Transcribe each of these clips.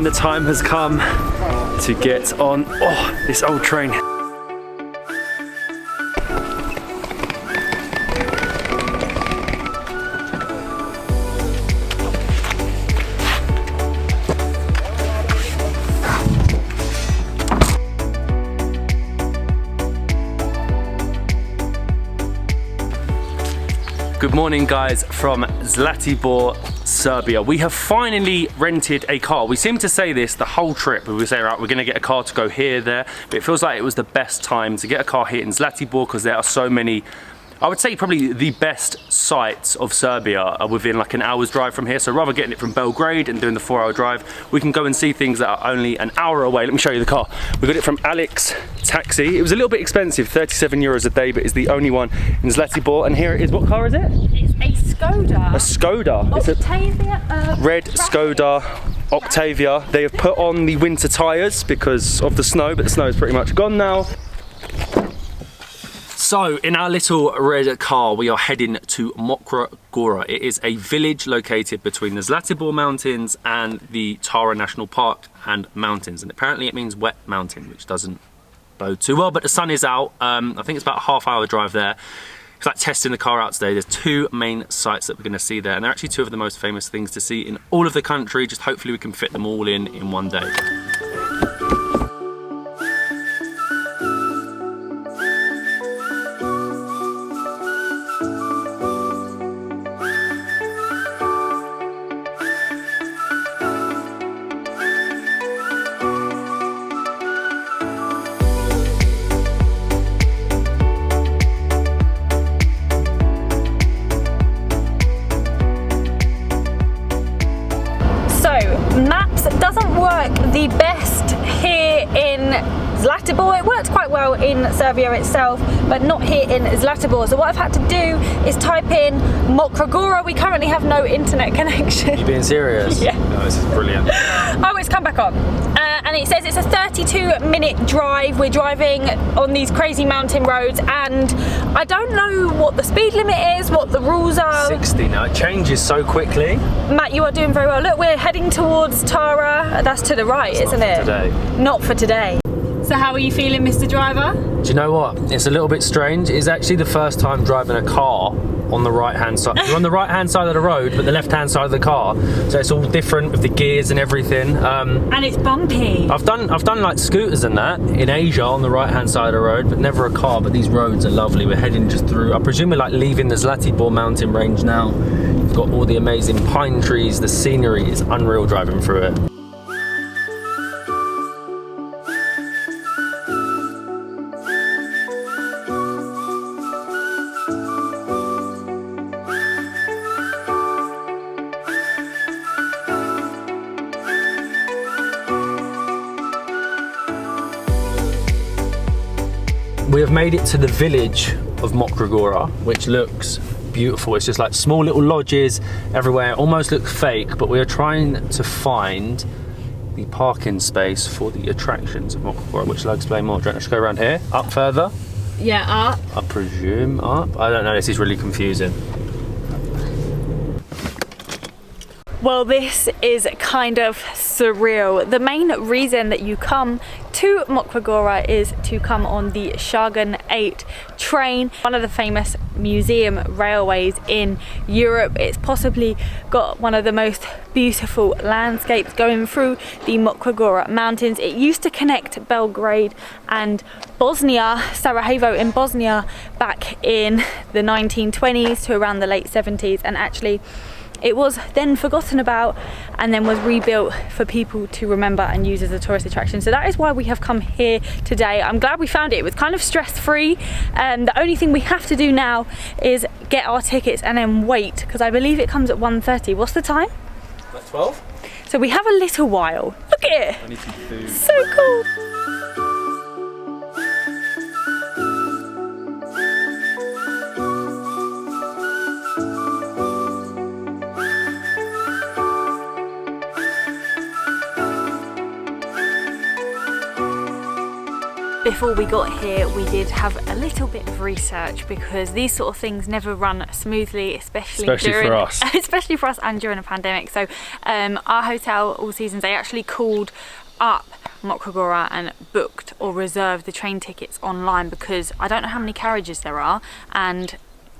and the time has come to get on this old train. Good morning guys from Zlatibor, Serbia. We have finally rented a car. We seem to say this the whole trip. We say, right, we're gonna get a car to go here, there, but it feels like it was the best time to get a car here in Zlatibor because there are so many, I would say probably the best sites of Serbia are within like an hour's drive from here. So rather getting it from Belgrade and doing the 4-hour drive, we can go and see things that are only an hour away. Let me show you the car. We got it from Alex Taxi. It was a little bit expensive, 37 euros a day, but it's the only one in Zlatibor. And here it is. What car is it? It's a Skoda. A Skoda. Octavia. It's a red Skoda Octavia. They have put on the winter tyres because of the snow, but the snow is pretty much gone now. So, in our little red car, we are heading to Mokra Gora. It is a village located between the Zlatibor mountains and the Tara National Park and mountains. And apparently it means wet mountain, which doesn't bode too well, but the sun is out. I think it's about a half-hour drive there. It's like testing the car out today. There's two main sites that we're gonna see there, and they're actually two of the most famous things to see in all of the country. Just hopefully we can fit them all in one day. Maps doesn't work the best here in Zlatibor. It works quite well in Serbia itself, but not here in Zlatibor. So what I've had to do is type in Mokra Gora. We currently have no internet connection. You being serious? Yeah. No, this is brilliant. Oh, it's come back on. And it says it's a 32-minute drive. We're driving on these crazy mountain roads, and I don't know what the speed limit is, what the rules are. 60 now, it changes so quickly. Matt, you are doing very well. Look, we're heading towards Tara. That's to the right, isn't it? Not for today. Not for today. So how are you feeling, Mr. Driver? Do you know what? It's a little bit strange. It's actually the first time driving a car on the right-hand side. You're on the right-hand side of the road, but the left-hand side of the car. So it's all different with the gears and everything. And it's bumpy. I've done like scooters and that in Asia on the right-hand side of the road, but never a car. But these roads are lovely. We're heading just through. I presume we're like leaving the Zlatibor mountain range now. You've got all the amazing pine trees. The scenery is unreal driving through it. We have made it to the village of Mokra Gora, which looks beautiful. It's just like small little lodges everywhere, almost looks fake, but we are trying to find the parking space for the attractions of Mokra Gora, which I'll explain more. Do you want to go around here? Up further? Yeah, up. I presume up. I don't know, this is really confusing. Well, this is kind of surreal. The main reason that you come to Mokra Gora is to come on the Shargan Eight train, one of the famous museum railways in Europe. It's possibly got one of the most beautiful landscapes going through the Mokra Gora mountains. It used to connect Belgrade and Bosnia, Sarajevo in Bosnia, back in the 1920s to around the late 70s, and actually it was then forgotten about and then was rebuilt for people to remember and use as a tourist attraction. So that is why we have come here today. I'm glad we found it. It was kind of stress-free. The only thing we have to do now is get our tickets and then wait, because I believe it comes at 1:30. What's the time? Like 12? So we have a little while. Look at it. I need some food. So cool. before we got here, we did have a little bit of research because these sort of things never run smoothly, especially for us. Especially for us and during a pandemic. So our hotel, All Seasons, they actually called up Mokra Gora and booked or reserved the train tickets online because I don't know how many carriages there are, and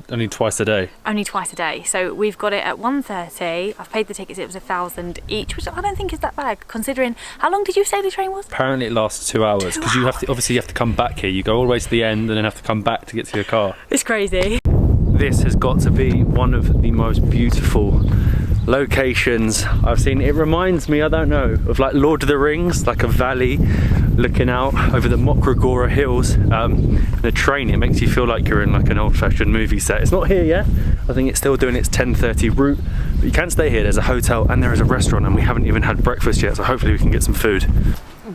only twice a day. Only twice a day. So we've got it at 1:30. I've paid the tickets, it was 1,000 each, which I don't think is that bad considering how long did you say the train was? Apparently it lasts 2 hours because you have to, obviously you have to come back here. You go all the way to the end and then have to come back to get to your car. It's crazy. This has got to be one of the most beautiful locations I've seen. It reminds me, I don't know, of like Lord of the Rings, like a valley looking out over the Mokra Gora hills. The train, it makes you feel like you're in like an old-fashioned movie set. It's not here yet. I think it's still doing its 10:30 route, but you can stay here. There's a hotel and there is a restaurant, and we haven't even had breakfast yet, so hopefully we can get some food.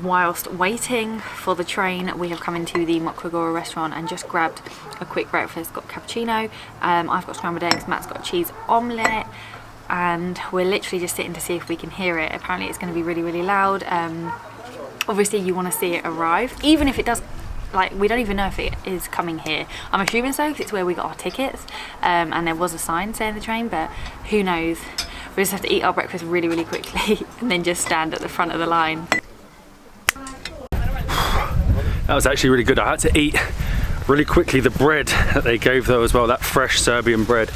Whilst waiting for the train, we have come into the Mokra Gora restaurant and just grabbed a quick breakfast. Got cappuccino, I've got scrambled eggs, Matt's got a cheese omelette, and we're literally just sitting to see if we can hear it. Apparently it's going to be really, really loud. Obviously you want to see it arrive, even if it does, like, we don't even know if it is coming here. I'm assuming so because it's where we got our tickets, and there was a sign saying the train, but who knows. We just have to eat our breakfast really, really quickly and then just stand at the front of the line. That was actually really good. I had to eat really quickly. The bread that they gave though as well, that fresh Serbian bread,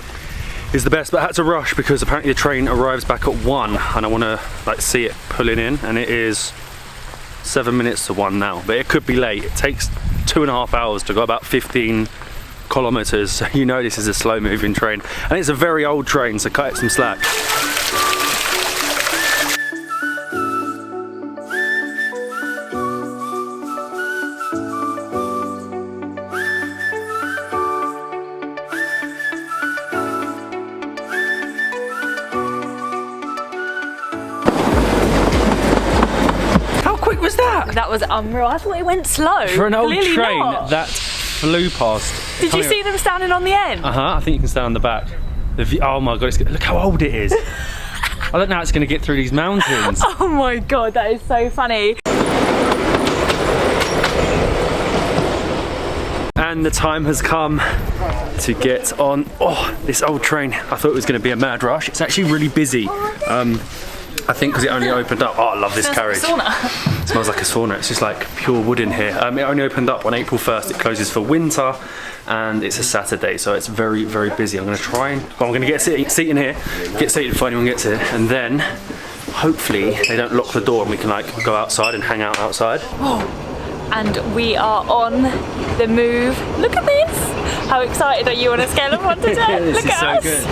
is the best, but I had to rush because apparently the train arrives back at 1 and I want to like see it pulling in, and it is 7 minutes to 1 now, but it could be late. It takes 2.5 hours to go about 15 kilometers, so you know this is a slow moving train, and it's a very old train, so cut it some slack. Was that? That was unreal. I thought it went slow. For an old Clearly train not. that flew past. Did you see them standing on the end? I think you can stand on the back. Oh my god, look how old it is. I don't know how it's going to get through these mountains. Oh my god, that is so funny. And the time has come to get on this old train. I thought it was going to be a mad rush. It's actually really busy. I think because it only opened up. Oh, I love this carriage. Like a sauna. It smells like a sauna. It's just like pure wood in here. It only opened up on April 1st. It closes for winter, and it's a Saturday, so it's very, very busy. I'm going to try and I'm going to get a seat in here, get seated before anyone gets here, and then hopefully they don't lock the door and we can like go outside and hang out outside. And we are on the move. Look at this! How excited are you on a scale of 1 to 10? Look at us! Good.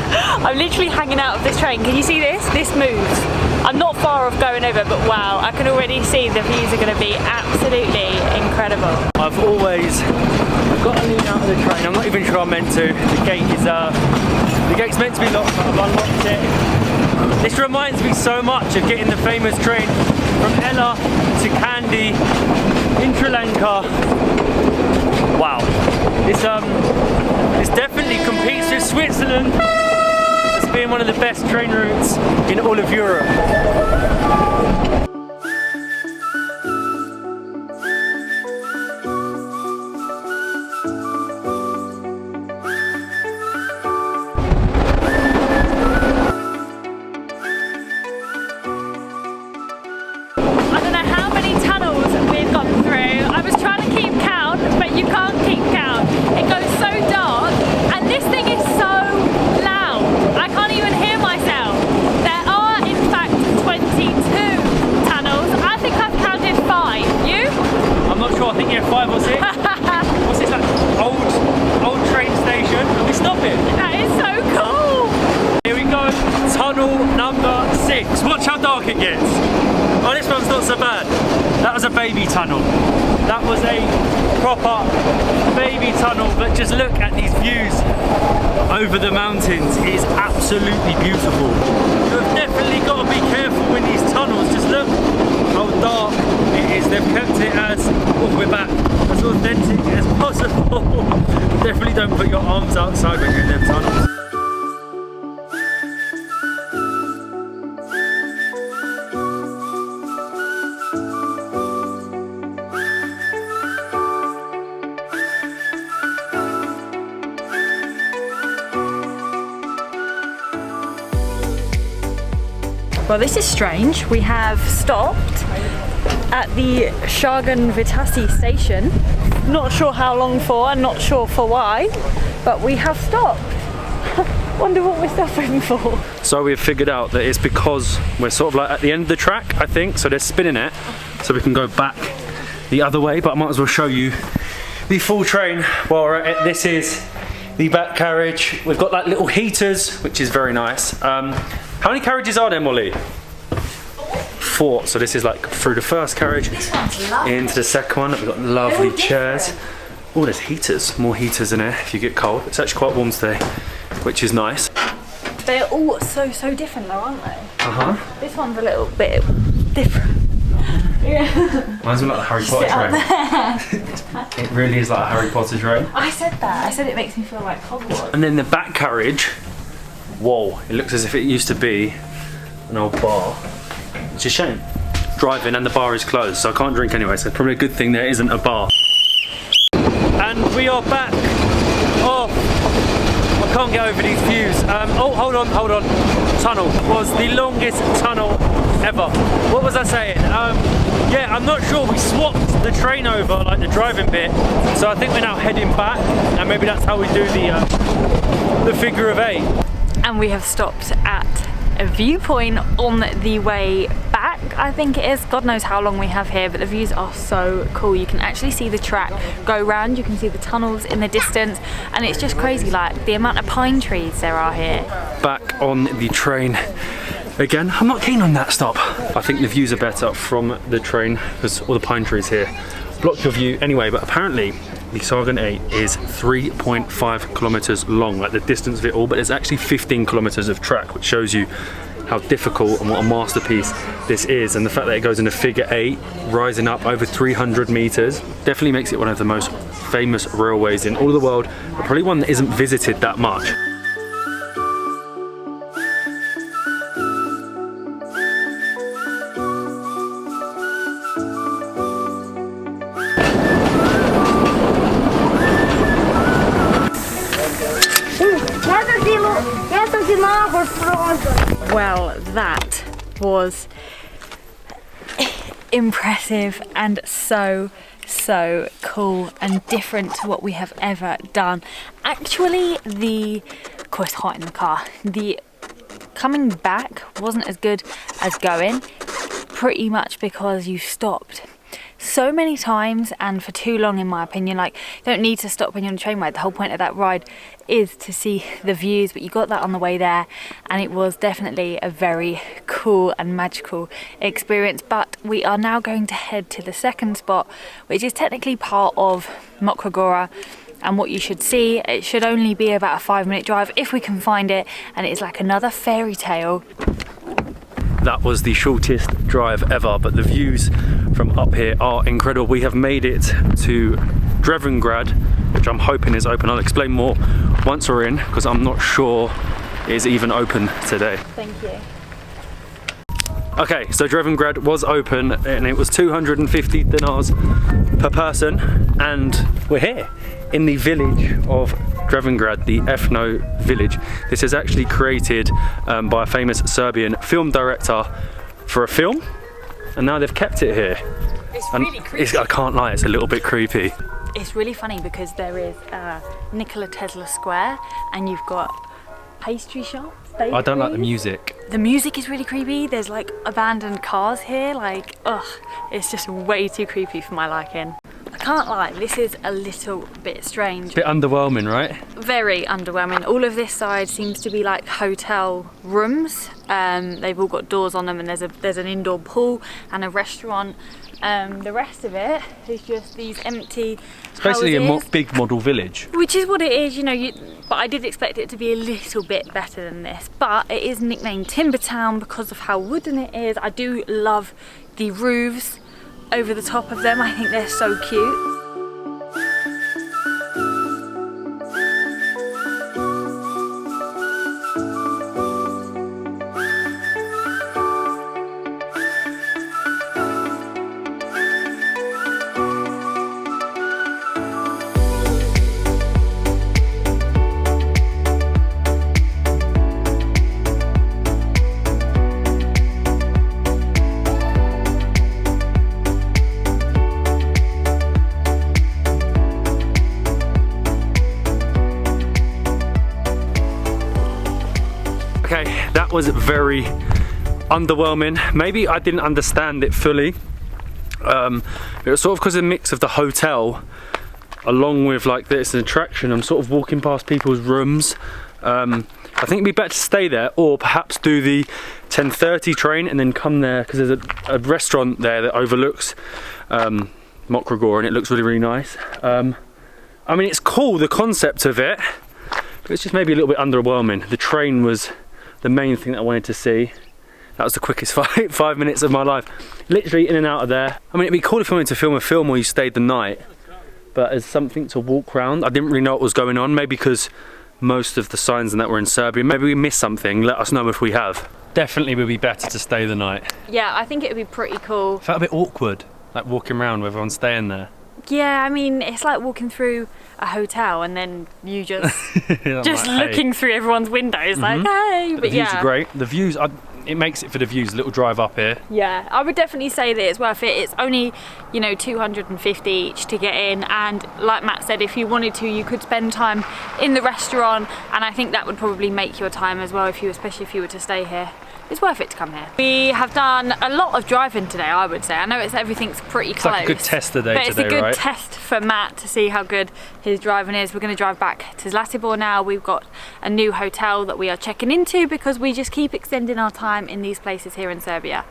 I'm literally hanging out of this train. Can you see this? This moves. I'm not far off going over, but wow, I can already see the views are going to be absolutely incredible. I've got to lean out of the train. I'm not even sure I'm meant to. The gate's meant to be locked, but I've unlocked it. This reminds me so much of getting the famous train from Ella to Kandy in Sri Lanka. Wow, this definitely competes with Switzerland as being one of the best train routes in all of Europe. It gets. Oh, this one's not so bad. That was a baby tunnel. That was a proper baby tunnel, but just look at these views over the mountains. It is absolutely beautiful. You have definitely got to be careful in these tunnels. Just look how dark it is. They've kept it as, we're back, as authentic as possible. Definitely don't put your arms outside when you're in them tunnels. Well, this is strange. We have stopped at the Shargan station. Not sure how long for and not sure for why, but we have stopped. Wonder what we're stopping for. So we've figured out that it's because we're sort of like at the end of the track, I think, so they're spinning it so we can go back the other way, but I might as well show you the full train while we're at it. This is the back carriage. We've got like little heaters, which is very nice. How many carriages are there, Molly? 4. So this is like through the first carriage into the second one. We've got lovely chairs. Oh, there's heaters, more heaters in here if you get cold. It's actually quite warm today, which is nice. They're all so different though, aren't they? Uh-huh. This one's a little bit different. Yeah. Mine's like the Harry Potter train. It really is like a Harry Potter train. I said that. I said it makes me feel like Hogwarts. And then the back carriage, whoa, it looks as if it used to be an old bar. It's a shame. Driving and the bar is closed, so I can't drink anyway, so it's probably a good thing there isn't a bar. And we are back. Oh, I can't get over these views. Oh, hold on. Tunnel was the longest tunnel ever. What was I saying? Yeah, I'm not sure. We swapped the train over, like the driving bit. So I think we're now heading back, and maybe that's how we do the figure of 8. And we have stopped at a viewpoint on the way back, I think it is. God knows how long we have here, but the views are so cool. You can actually see the track go round, you can see the tunnels in the distance, and it's just crazy, like the amount of pine trees there are here. Back on the train again. I'm not keen on that stop. I think the views are better from the train because all the pine trees here block your view anyway, but apparently the Shargan 8 is 3.5 kilometers long, like the distance of it all, but there's actually 15 kilometers of track, which shows you how difficult and what a masterpiece this is. And the fact that it goes in a figure 8, rising up over 300 meters, definitely makes it one of the most famous railways in all of the world, but probably one that isn't visited that much. Well, that was impressive and so cool and different to what we have ever done. Actually, of course, hot in the car. The coming back wasn't as good as going, pretty much because you stopped so many times and for too long, in my opinion. Like, you don't need to stop when you're on a train ride. The whole point of that ride is to see the views, but you got that on the way there, and it was definitely a very cool and magical experience. But we are now going to head to the second spot, which is technically part of Mokra Gora, and what you should see, it should only be about a 5-minute drive if we can find it, and it's like another fairy tale. That was the shortest drive ever, but the views from up here are incredible. We have made it to Drvengrad, which I'm hoping is open. I'll explain more once we're in, because I'm not sure it is even open today. Thank you. Okay, so Drvengrad was open and it was 250 dinars per person, and we're here in the village of Drvengrad, the Ethno village. This is actually created by a famous Serbian film director for a film, and now they've kept it here. It's really creepy. I can't lie, it's a little bit creepy. It's really funny because there is Nikola Tesla Square, and you've got pastry shops. I don't like the music. The music is really creepy. There's like abandoned cars here, like, ugh, it's just way too creepy for my liking. I can't lie, this is a little bit strange. Bit underwhelming, right? Very underwhelming. All of this side seems to be like hotel rooms. They've all got doors on them, and there's an indoor pool and a restaurant. The rest of it is just these empty It's basically houses, a big model village. which is what it is, you know. But I did expect it to be a little bit better than this. But it is nicknamed Timber Town because of how wooden it is. I do love the roofs over the top of them. I think they're so cute. Okay, that was very underwhelming. Maybe I didn't understand it fully. It was sort of because of the mix of the hotel along with like this an attraction. I'm sort of walking past people's rooms. I think it'd be better to stay there, or perhaps do the 10:30 train and then come there, because there's a restaurant there that overlooks Mokra Gora, and it looks really, really nice. I mean, it's cool, the concept of it, but it's just maybe a little bit underwhelming. The train was the main thing that I wanted to see. That was the quickest 5 minutes of my life. Literally in and out of there. I mean, it'd be cool if you wanted to film a film or you stayed the night, but as something to walk around, I didn't really know what was going on. Maybe because most of the signs and that were in Serbia. Maybe we missed something. Let us know if we have. Definitely would be better to stay the night. Yeah, I think it would be pretty cool. Felt a bit awkward, like walking around with everyone staying there. Yeah, I mean, it's like walking through a hotel and then you just just like, looking through everyone's windows, like, hey. But the views are great. The views, it makes it for the views. Little drive up here. Yeah, I would definitely say that it's worth it. It's only, you know, 250 each to get in, and like Matt said, if you wanted to, you could spend time in the restaurant, and I think that would probably make your time as well, especially if you were to stay here. It's worth it to come here. We have done a lot of driving today, I would say. I know everything's pretty close. It's like a good test today, but it's a good test for Matt to see how good his driving is. We're going to drive back to Zlatibor now. We've got a new hotel that we are checking into because we just keep extending our time in these places here in Serbia.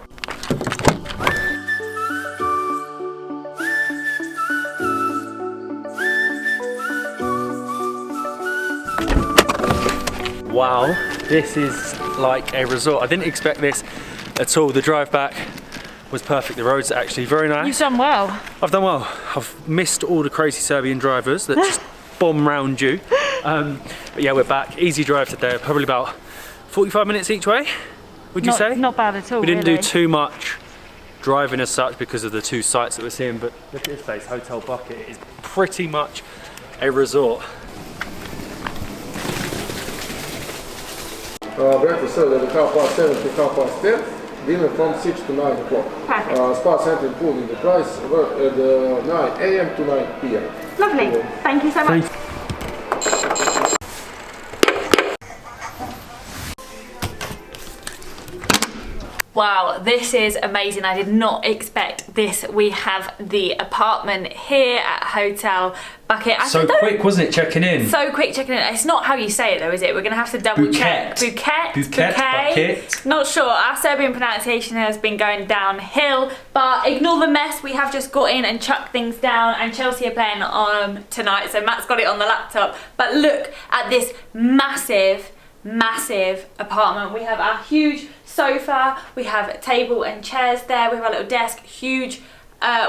Wow, this is like a resort. I didn't expect this at all. The drive back was perfect. The roads are actually very nice. You've done well. I've done well. I've missed all the crazy Serbian drivers that just bomb round you. But yeah, we're back. Easy drive today. Probably about 45 minutes each way, would you say? Not bad at all. We didn't do too much driving as such because of the two sites that we're seeing, but look at this place, Hotel Bucket. It is pretty much a resort. Breakfast served at 7:30 to 10:30. Dinner from 6 to 9 o'clock. Perfect. Spa center including the price at 9 a.m. to 9 p.m. Lovely. Thank you so much. Wow, this is amazing. I did not expect this. We have the apartment here at Hotel Bucket. So quick, wasn't it, checking in? So quick checking in. It's not how you say it though, is it? We're gonna have to double check. Bucket. Not sure. Our Serbian pronunciation has been going downhill, but ignore the mess. We have just got in and chucked things down, and Chelsea are playing on tonight, so Matt's got it on the laptop. But look at this massive apartment. We have our huge sofa, we have a table and chairs there, we have a little desk, huge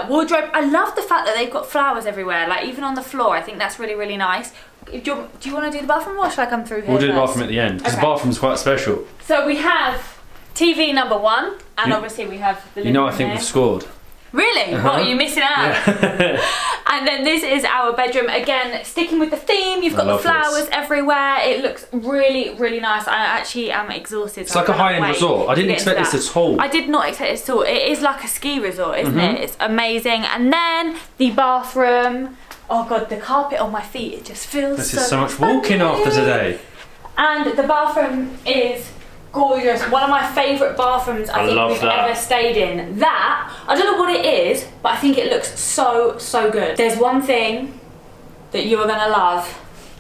wardrobe. I love the fact that they've got flowers everywhere, like even on the floor. I think that's really, really nice. Do you want to do the bathroom, or should I come through here? We'll do the bathroom at the end, because the bathroom's quite special. So we have TV number 1, and obviously we have the living room. I think we've scored. Really? What, are you missing out? Yeah. And then this is our bedroom. Again, sticking with the theme, you've got the flowers everywhere. It looks really, really nice. I actually am exhausted. It's like a high-end resort. I didn't expect this at all. I did not expect this at all. It is like a ski resort, isn't it? It's amazing. And then the bathroom. Oh God, the carpet on my feet, it just feels This is so much walking after today. And the bathroom is gorgeous. One of my favourite bathrooms I think we've ever stayed in. That, I don't know what it is, but I think it looks so, so good. There's one thing that you are going to love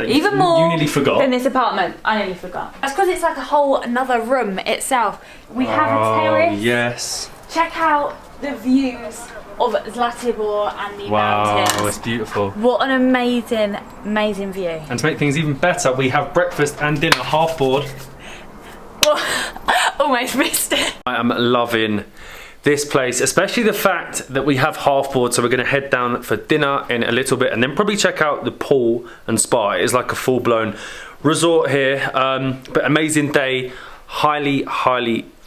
even more you nearly forgot than this apartment. I nearly forgot. That's because it's like a whole another room itself. We have a terrace. Yes. Check out the views of Zlatibor and the mountains. Wow, it's beautiful. What an amazing, amazing view. And to make things even better, we have breakfast and dinner half board. Almost missed it. I am loving this place, especially the fact that we have half board, so we're going to head down for dinner in a little bit and then probably check out the pool and spa. It is like a full-blown resort here, but amazing day. Highly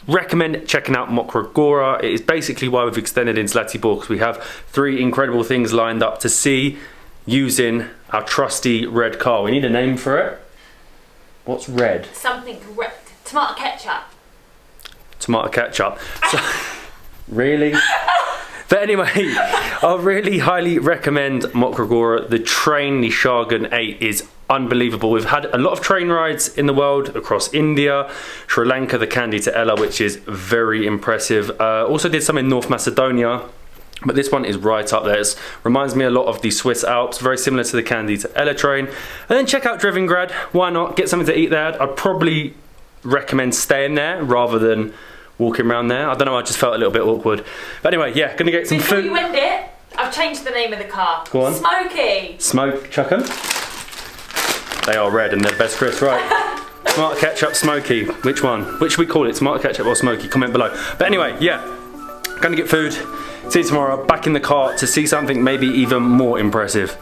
recommend checking out Mokra Gora. It is basically why we've extended in Zlatibor, because we have 3 incredible things lined up to see using our trusty red car. We need a name for it. What's red? Something red. Tomato ketchup. Tomato ketchup. So, really? But anyway, I really highly recommend Mokra Gora. The train, the Shargan 8, is unbelievable. We've had a lot of train rides in the world across India, Sri Lanka, the Kandy to Ella, which is very impressive. Also did some in North Macedonia, but this one is right up there. It reminds me a lot of the Swiss Alps, very similar to the Kandy to Ella train. And then check out Drvengrad. Why not? Get something to eat there. I'd probably recommend staying there rather than walking around there. I don't know, I just felt a little bit awkward. But anyway, yeah, gonna get some Before food. you end it, I've changed the name of the car. Go on. Smoky. Chuck 'em. They are red and they're the best crisps, right? Smart ketchup, smoky. Which one? Which should we call it? Smart ketchup or smoky? Comment below. But anyway, yeah, gonna get food. See you tomorrow. Back in the car to see something maybe even more impressive.